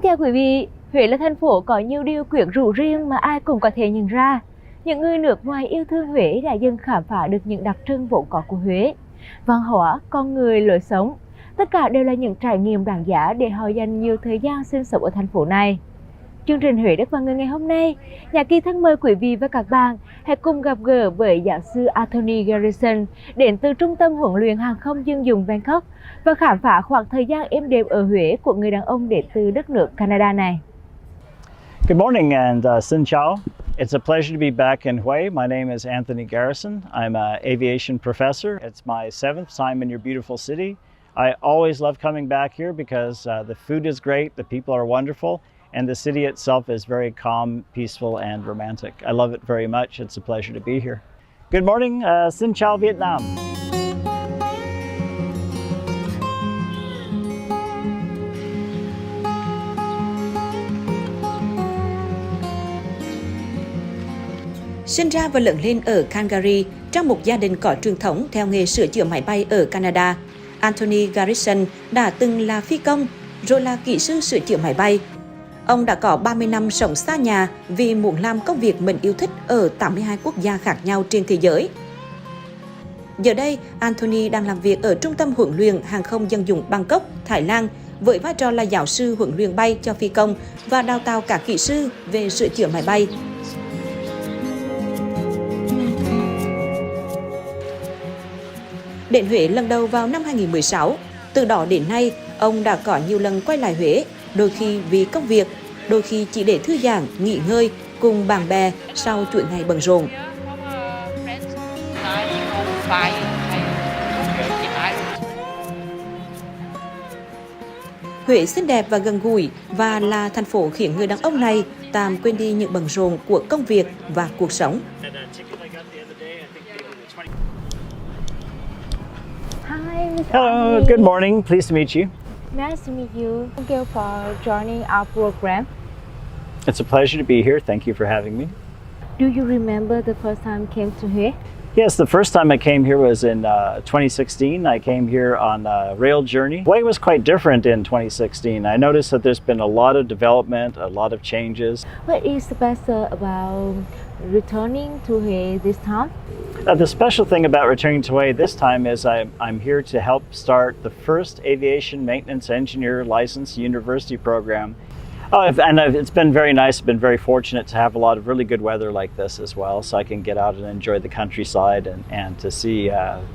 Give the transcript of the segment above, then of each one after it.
thưa quý vị, Huế là thành phố có nhiều điều quyến rũ riêng mà ai cũng có thể nhận ra. Những người nước ngoài yêu thương Huế đã dần khám phá được những đặc trưng vốn có của Huế. Văn hóa, con người, lối sống, tất cả đều là những trải nghiệm đáng giá để họ dành nhiều thời gian sinh sống ở thành phố này. Chương trình Huế Đất và Người ngày hôm nay, Nhã Kỳ thân mời quý vị và các bạn hãy cùng gặp gỡ với giáo sư Anthony Garrison đến từ Trung tâm huấn luyện hàng không dân dụng Bangkok và khám phá khoảng thời gian êm đềm ở Huế của người đàn ông đến từ đất nước Canada này. Good morning and xin chào. It's a pleasure to be back in Hue. My name is Anthony Garrison. I'm an aviation professor. It's my 7th time in your beautiful city. I always love coming back here because the food is great, the people are wonderful, and the city itself is very calm, peaceful, and romantic. I love it very much. It's a pleasure to be here. Good morning. Xin chào Vietnam. Sinh ra và lớn lên ở Calgary, trong một gia đình có truyền thống theo nghề sửa chữa máy bay ở Canada, Anthony Garrison đã từng là phi công, rồi là kỹ sư sửa chữa máy bay. Ông đã có 30 năm sống xa nhà vì muốn làm công việc mình yêu thích ở 82 quốc gia khác nhau trên thế giới. Giờ đây, Anthony đang làm việc ở Trung tâm huấn luyện hàng không dân dụng Bangkok, Thái Lan, với vai trò là giáo sư huấn luyện bay cho phi công và đào tạo các kỹ sư về sửa chữa máy bay. Đến Huế lần đầu vào năm 2016, từ đó đến nay, ông đã có nhiều lần quay lại Huế, đôi khi vì công việc, đôi khi chỉ để thư giãn, nghỉ ngơi cùng bạn bè sau chuỗi ngày bận rộn. Huế xinh đẹp và gần gũi và là thành phố khiến người đàn ông này tạm quên đi những bận rộn của công việc và cuộc sống. Hi, Ms. Hello, Anthony. good morning. Pleased to meet you. Nice to meet you. Thank you for joining our program. It's a pleasure to be here. Thank you for having me. Do you remember the first time you came to Huế? Yes, the first time I came here was in 2016. I came here on a rail journey. Hue was quite different in 2016. I noticed that there's been a lot of development, a lot of changes. What is special about returning to Huế this time? The special thing about returning to Hue this time is I'm here to help start the first aviation maintenance engineer licensed university program. It's been very nice, been very fortunate to have a lot of really good weather like this as well, so I can get out and enjoy the countryside and to see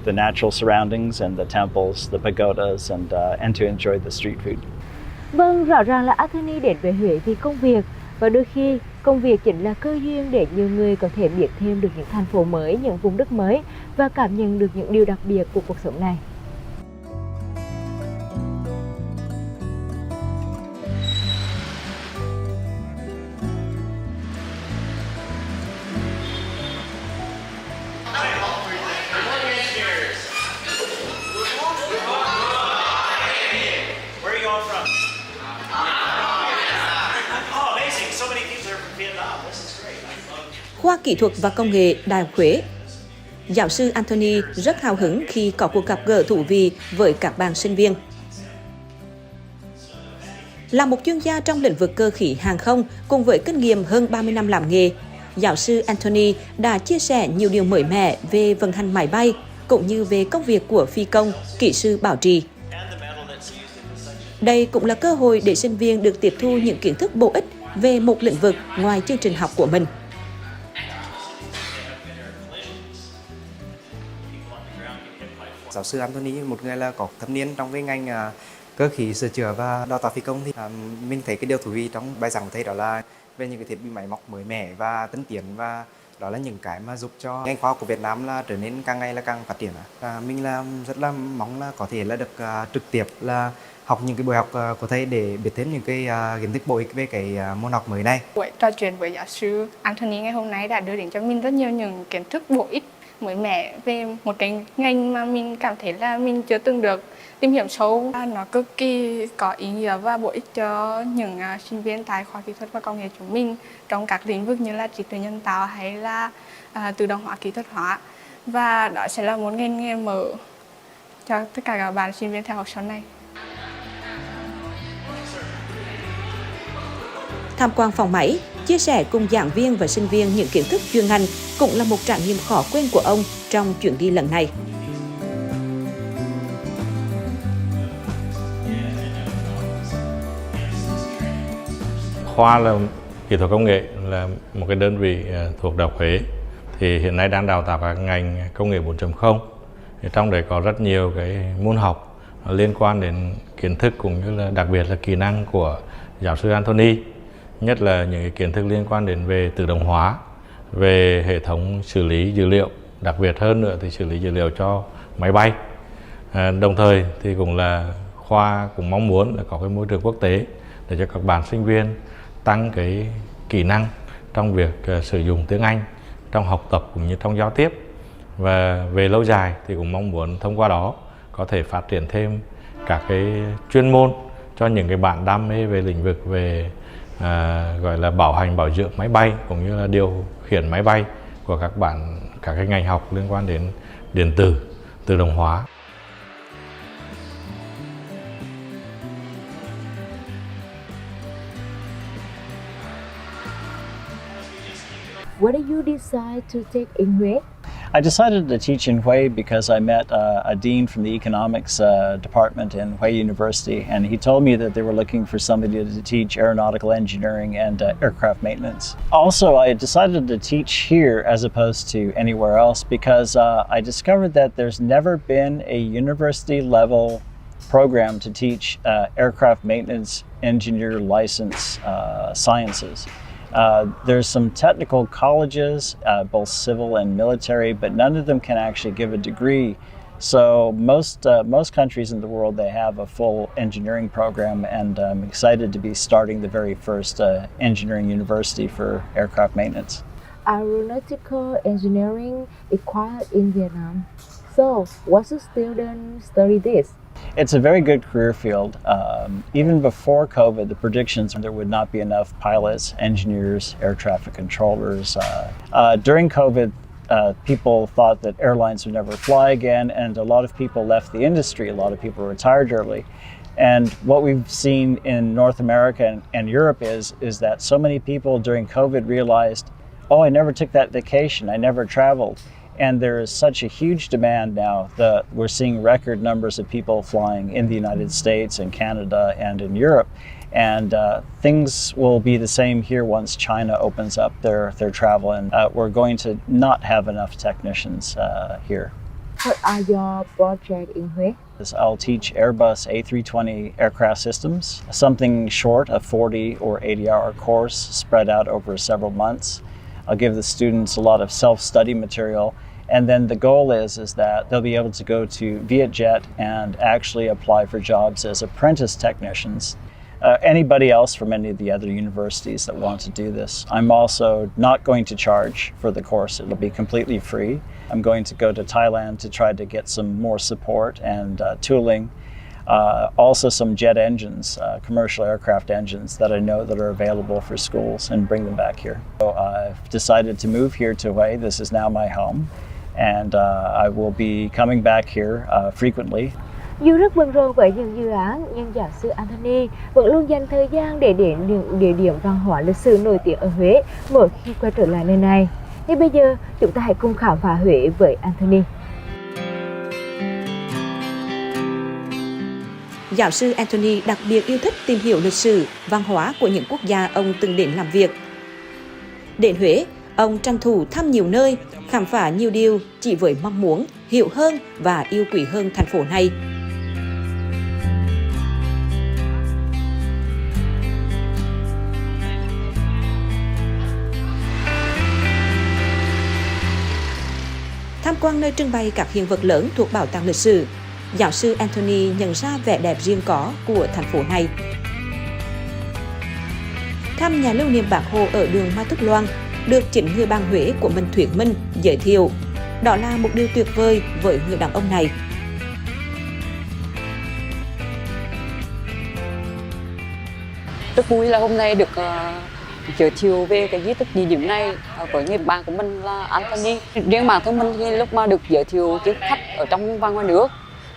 the natural surroundings and the temples, the pagodas, and to enjoy the street food. Vâng, rõ ràng là Anthony đến với Huế vì công việc và đôi khi công việc chính là cơ duyên để nhiều người có thể biết thêm được những thành phố mới, những vùng đất mới và cảm nhận được những điều đặc biệt của cuộc sống này. Khoa Kỹ thuật và Công nghệ Đại học Huế. Giáo sư Anthony rất hào hứng khi có cuộc gặp gỡ thú vị với các bạn sinh viên. Là một chuyên gia trong lĩnh vực cơ khí hàng không cùng với kinh nghiệm hơn 30 năm làm nghề, giáo sư Anthony đã chia sẻ nhiều điều mới mẻ về vận hành máy bay cũng như về công việc của phi công, kỹ sư bảo trì. Đây cũng là cơ hội để sinh viên được tiếp thu những kiến thức bổ ích về một lĩnh vực ngoài chương trình học của mình. Giáo sư Anthony, một người là có thâm niên trong cái ngành cơ khí sửa chữa và đào tạo phi công, thì mình thấy cái điều thú vị trong bài giảng thấy đó là về những cái thiết bị máy móc mới mẻ và tân tiến, và đó là những cái mà giúp cho ngành khoa học của Việt Nam là trở nên càng ngày là càng phát triển. Mình là rất là mong là có thể là được trực tiếp là học những cái buổi học của thầy để biết thêm những cái kiến thức bổ ích về cái môn học mới này. Buổi trò chuyện với giáo sư Anthony ngày hôm nay đã đưa đến cho mình rất nhiều những kiến thức bổ ích mới mẻ về một cái ngành mà mình cảm thấy là mình chưa từng được tìm hiểu sâu. Nó cực kỳ có ý nghĩa và bổ ích cho những sinh viên tại khoa kỹ thuật và công nghệ chúng mình trong các lĩnh vực như là trí tuệ nhân tạo hay là tự động hóa, kỹ thuật hóa. Và đó sẽ là một ngành nghề mở cho tất cả các bạn sinh viên theo học sau này. Tham quan phòng máy, chia sẻ cùng giảng viên và sinh viên những kiến thức chuyên ngành cũng là một trải nghiệm khó quên của ông trong chuyến đi lần này. Khoa là kỹ thuật công nghệ là một cái đơn vị thuộc Đại học Huế thì hiện nay đang đào tạo các ngành công nghệ 4.0. Thì trong đấy có rất nhiều cái môn học liên quan đến kiến thức cũng như là đặc biệt là kỹ năng của giáo sư Anthony, nhất là những cái kiến thức liên quan đến về tự động hóa, về hệ thống xử lý dữ liệu, đặc biệt hơn nữa thì xử lý dữ liệu cho máy bay. Đồng thời thì cũng là khoa cũng mong muốn là có cái môi trường quốc tế để cho các bạn sinh viên tăng cái kỹ năng trong việc sử dụng tiếng Anh trong học tập cũng như trong giao tiếp, và về lâu dài thì cũng mong muốn thông qua đó có thể phát triển thêm các cái chuyên môn cho những cái bạn đam mê về lĩnh vực về gọi là bảo hành bảo dưỡng máy bay cũng như là điều khiển máy bay của các bạn, các cái ngành học liên quan đến điện tử, tự động hóa. What did you decide to take in Huế? I decided to teach in Hue because I met a dean from the economics department in Hue University, and he told me that they were looking for somebody to teach aeronautical engineering and aircraft maintenance. Also, I decided to teach here as opposed to anywhere else because I discovered that there's never been a university level program to teach aircraft maintenance engineer license sciences. There's some technical colleges, both civil and military, but none of them can actually give a degree. So most countries in the world, they have a full engineering program, and I'm excited to be starting the very first engineering university for aircraft maintenance. Aeronautical engineering acquired in Vietnam. So, what should students study this? It's a very good career field. Even before COVID, the predictions there would not be enough pilots, engineers, air traffic controllers. During COVID, people thought that airlines would never fly again, and a lot of people left the industry. A lot of people retired early. And what we've seen in North America and Europe is that so many people during COVID realized, oh, I never took that vacation, I never traveled. And there is such a huge demand now that we're seeing record numbers of people flying in the United States and Canada and in Europe. And things will be the same here once China opens up their travel, and we're going to not have enough technicians here. What are your projects in Huế? I'll teach Airbus A320 aircraft systems, something short, a 40 or 80-hour course spread out over several months. I'll give the students a lot of self-study material, and then the goal is that they'll be able to go to Vietjet and actually apply for jobs as apprentice technicians. Anybody else from any of the other universities that want to do this. I'm also not going to charge for the course. It'll be completely free. I'm going to go to Thailand to try to get some more support and tooling. Also some jet engines, commercial aircraft engines that I know that are available for schools, and bring them back here. So I've decided to move here to Hue. This is now my home, and I will be coming back here frequently. Dù rất bận rộn với những dự án, nhưng giáo sư Anthony vẫn luôn dành thời gian để đến những địa điểm văn hóa lịch sử nổi tiếng ở Huế mỗi khi quay trở lại nơi này. Ngay bây giờ, chúng ta hãy cùng khám phá Huế với Anthony. Giáo sư Anthony đặc biệt yêu thích tìm hiểu lịch sử, văn hóa của những quốc gia ông từng đến làm việc. Đến Huế, ông tranh thủ thăm nhiều nơi, khám phá nhiều điều chỉ với mong muốn hiểu hơn và yêu quý hơn thành phố này. Tham quan nơi trưng bày các hiện vật lớn thuộc bảo tàng lịch sử, giáo sư Anthony nhận ra vẻ đẹp riêng có của thành phố này. Thăm nhà lưu niệm Bác Hồ ở đường Mai Thúc Loan, được chính người bạn Huế của mình thuyết minh, giới thiệu. Đó là một điều tuyệt vời với người đàn ông này. Rất vui là hôm nay được giới thiệu về cái di tích địa điểm này với người bạn của mình là Anthony. Riêng bản thân mình thì lúc mà được giới thiệu với khách ở trong và ngoài nước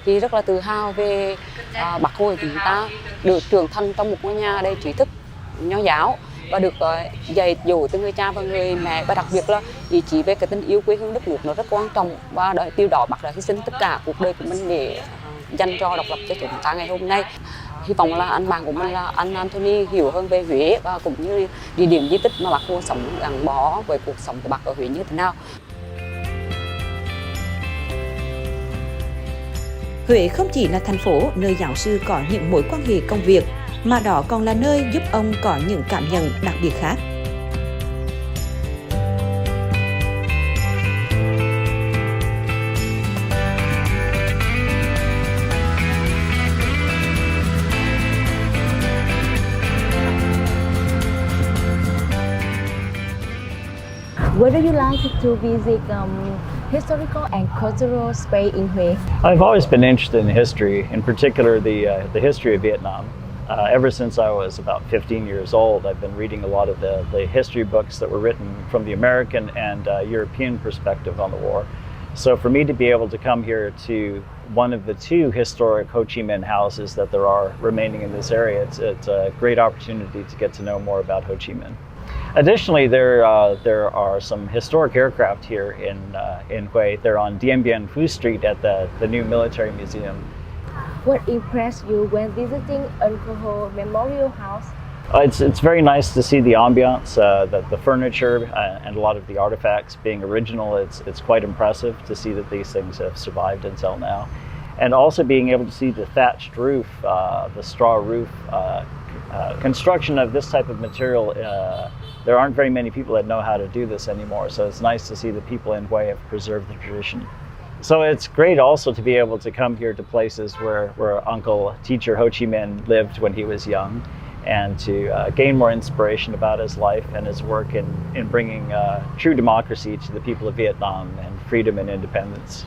thì rất là tự hào về Bác Hồ của chúng ta được trưởng thành trong một ngôi nhà đầy trí thức nho giáo, và được dạy dỗ từ người cha và người mẹ, và đặc biệt là ý chí về cái tình yêu quê hương đất nước nó rất quan trọng, và điều đó bác đã hy sinh tất cả cuộc đời của mình để dành cho độc lập cho chúng ta ngày hôm nay. Hy vọng là anh bạn của mình là anh Anthony hiểu hơn về Huế và cũng như địa điểm di tích mà bác Hồ sống gắn bó với cuộc sống của bác ở Huế như thế nào. Huế không chỉ là thành phố nơi giáo sư có những mối quan hệ công việc, mà đó còn là nơi giúp ông có những cảm nhận đặc biệt khác. Where do you like to visit historical and cultural space in Huế? I've always been interested in history, in particular the history of Vietnam. Ever since I was about 15 years old, I've been reading a lot of the history books that were written from the American and European perspective on the war. So for me to be able to come here to one of the two historic Ho Chi Minh houses that there are remaining in this area, it's a great opportunity to get to know more about Ho Chi Minh. Additionally, there are some historic aircraft here in Hue. They're on Dien Bien Phu Street at the new military museum. What impressed you when visiting Uncle Ho Memorial House? It's very nice to see the ambiance, the furniture, and a lot of the artifacts being original. It's quite impressive to see that these things have survived until now, and also being able to see the thatched roof, the straw roof. Construction of this type of material, there aren't very many people that know how to do this anymore, so it's nice to see the people in Hue have preserved the tradition. So it's great also to be able to come here to places where Uncle Teacher Ho Chi Minh lived when he was young, and to gain more inspiration about his life and his work in bringing true democracy to the people of Vietnam and freedom and independence.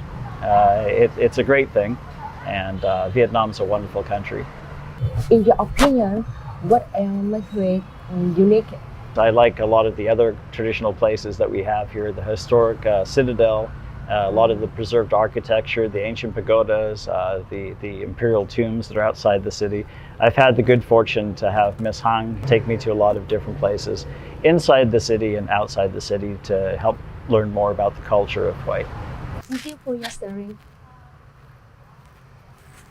It's a great thing, and Vietnam's a wonderful country. In your opinion, what makes Huế unique? I like a lot of the other traditional places that we have here, the historic citadel, a lot of the preserved architecture, the ancient pagodas, the imperial tombs that are outside the city. I've had the good fortune to have Miss Hang take me to a lot of different places inside the city and outside the city to help learn more about the culture of Hue. Thank you for your sharing.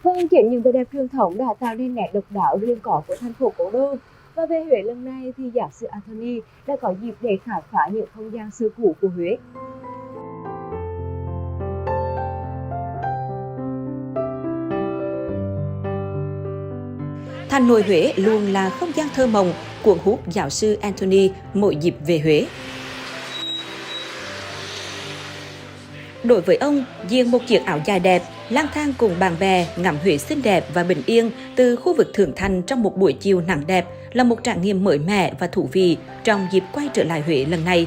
Vâng, chính những vẻ đẹp truyền thống đã tạo nên nét độc đáo riêng có của thành phố cố đô. Và về Huế lần này thì giáo sư Anthony đã có dịp để khám phá những không gian xưa cũ của Huế. Thành nội Huế luôn là không gian thơ mộng, cuốn hút giáo sư Anthony mỗi dịp về Huế. Đối với ông, diện một chiếc áo dài đẹp, lang thang cùng bạn bè, ngắm Huế xinh đẹp và bình yên từ khu vực Thượng Thành trong một buổi chiều nắng đẹp là một trải nghiệm mới mẻ và thú vị trong dịp quay trở lại Huế lần này.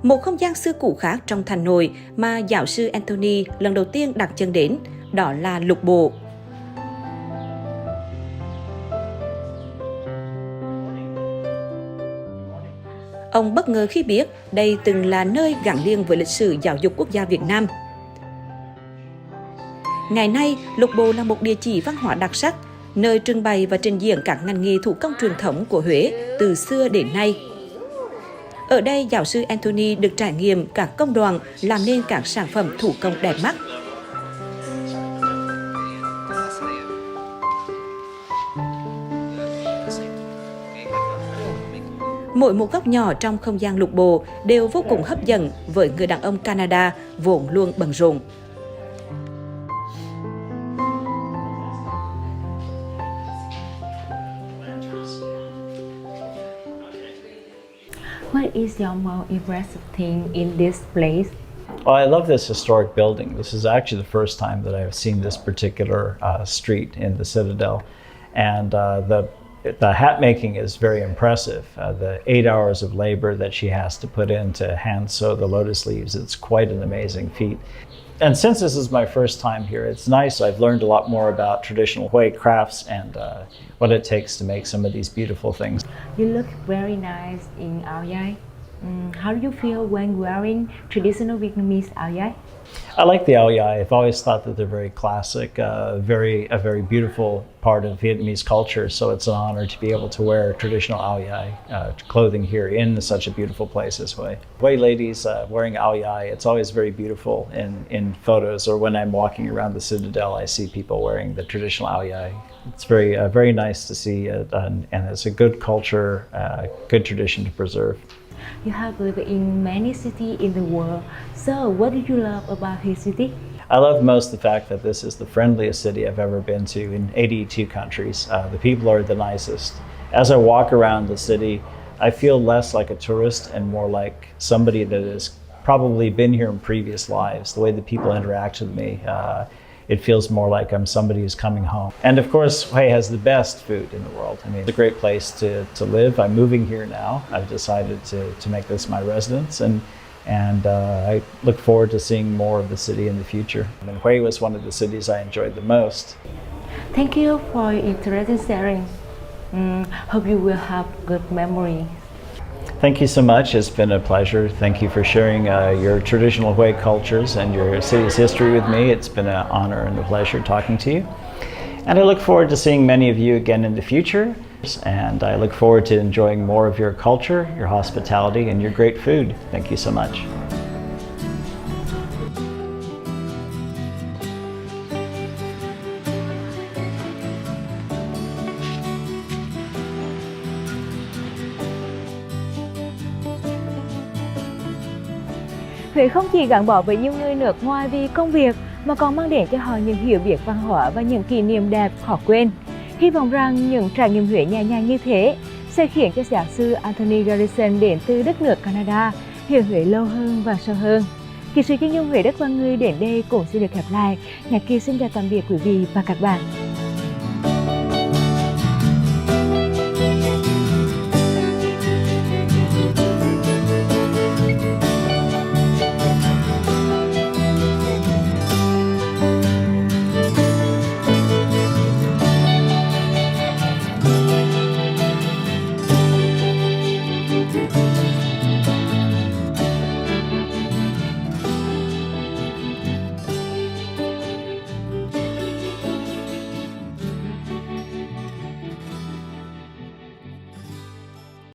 Một không gian xưa cũ khác trong thành nội mà giáo sư Anthony lần đầu tiên đặt chân đến, đó là lục bộ. Ông bất ngờ khi biết đây từng là nơi gắn liền với lịch sử giáo dục quốc gia Việt Nam. Ngày nay, lục bộ là một địa chỉ văn hóa đặc sắc, nơi trưng bày và trình diễn các ngành nghề thủ công truyền thống của Huế từ xưa đến nay. Ở đây, giáo sư Anthony được trải nghiệm các công đoạn làm nên các sản phẩm thủ công đẹp mắt. Mỗi một góc nhỏ trong không gian lục bộ đều vô cùng hấp dẫn với người đàn ông Canada vốn luôn bận rộn. What is your most impressive thing in this place? Well, I love this historic building. This is actually the first time that I've seen this particular street in the Citadel, and the hat making is very impressive. The 8 hours of labor that she has to put in to hand sew the lotus leaves, it's quite an amazing feat. And since this is my first time here, it's nice. I've learned a lot more about traditional Hui crafts and what it takes to make some of these beautiful things. You look very nice in áo dài. How do you feel when wearing traditional Vietnamese áo dài? I like the ao dai. I've always thought that they're very classic, a very beautiful part of Vietnamese culture. So it's an honor to be able to wear traditional ao dai clothing here in such a beautiful place as Hue. Hue ladies wearing ao dai, it's always very beautiful in photos, or when I'm walking around the Citadel, I see people wearing the traditional ao dai. It's very nice to see it, and it's a good culture, good tradition to preserve. You have lived in many cities in the world. So what do you love about his city? I love most the fact that this is the friendliest city I've ever been to in 82 countries. The people are the nicest. As I walk around the city, I feel less like a tourist and more like somebody that has probably been here in previous lives. The way the people interact with me, it feels more like I'm somebody who's coming home. And of course, Hue has the best food in the world. I mean, it's a great place to live. I'm moving here now. I've decided to make this my residence, and I look forward to seeing more of the city in the future. And Hue was one of the cities I enjoyed the most. Thank you for your interesting sharing. Hope you will have good memories. Thank you so much. It's been a pleasure. Thank you for sharing your traditional Hue cultures and your city's history with me. It's been an honor and a pleasure talking to you. And I look forward to seeing many of you again in the future. And I look forward to enjoying more of your culture, your hospitality, and your great food. Thank you so much. Huế không chỉ gắn bó với nhiều người nước ngoài vì công việc mà còn mang đến cho họ những hiểu biết văn hóa và những kỷ niệm đẹp khó quên. Hy vọng rằng những trải nghiệm Huế nhẹ nhàng như thế sẽ khiến cho giáo sư Anthony Garrison đến từ đất nước Canada hiểu Huế lâu hơn và sâu hơn. Kỹ sư chuyên dùng Huế đất và người đến đây cũng xin được khép lại. Nhạc Kỳ xin chào tạm biệt quý vị và các bạn.